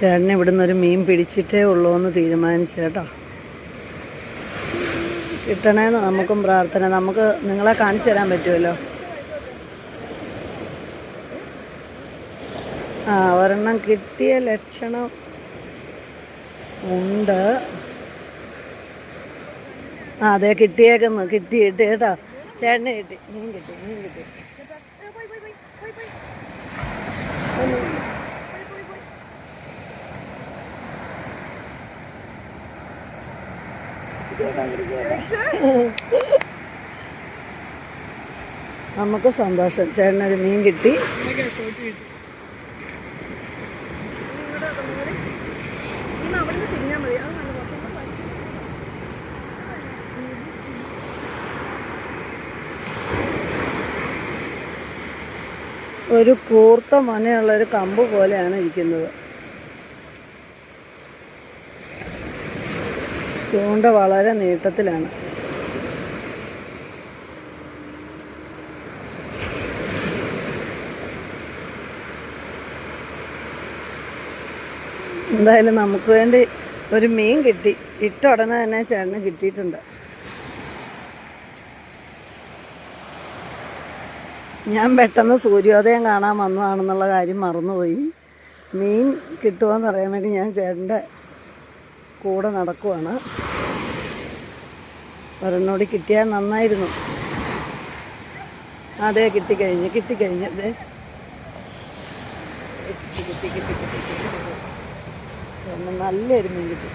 ചേട്ടൻ ഇവിടുന്ന് ഒരു മീൻ പിടിച്ചിട്ടേ ഉള്ളൂ എന്ന് തീരുമാനിച്ചു കേട്ടോ. കിട്ടണേന്ന് നമുക്കും പ്രാർത്ഥന. നമുക്ക് നിങ്ങളെ കാണിച്ചു തരാൻ പറ്റുമല്ലോ. ഒരെണ്ണം കിട്ടിയ ലക്ഷണം ഉണ്ട്. അതെ കിട്ടിയേക്കുന്നു. കിട്ടി കേട്ടോ. ചേട്ടന് കിട്ടി. മീൻ കിട്ടി. നമുക്ക് സന്തോഷം. ചേട്ടനൊരു മീൻ കിട്ടി. ഒരു കൂർത്ത മൊനയുള്ളൊരു കമ്പ് പോലെയാണ് ഇരിക്കുന്നത്. ചൂണ്ട വളരെ നീട്ടത്തിലാണ്. എന്തായാലും നമുക്ക് വേണ്ടി ഒരു മീൻ കിട്ടി. ഇട്ട ഉടനെ തന്നെ ചേട്ടന് കിട്ടിയിട്ടുണ്ട്. ഞാൻ പെട്ടെന്ന് സൂര്യോദയം കാണാൻ വന്നതാണെന്നുള്ള കാര്യം മറന്നുപോയി. മീൻ കിട്ടുമോയെന്ന് അറിയാൻ വേണ്ടി ഞാൻ ചേട്ടൻ്റെ കൂടെ നടക്കുവാണ്. ഒരെണ്ണോടി കിട്ടിയാൽ നന്നായിരുന്നു. അതെ കിട്ടിക്കഴിഞ്ഞ് അതെ കിട്ടി. നല്ലൊരു മീൻ കിട്ടി.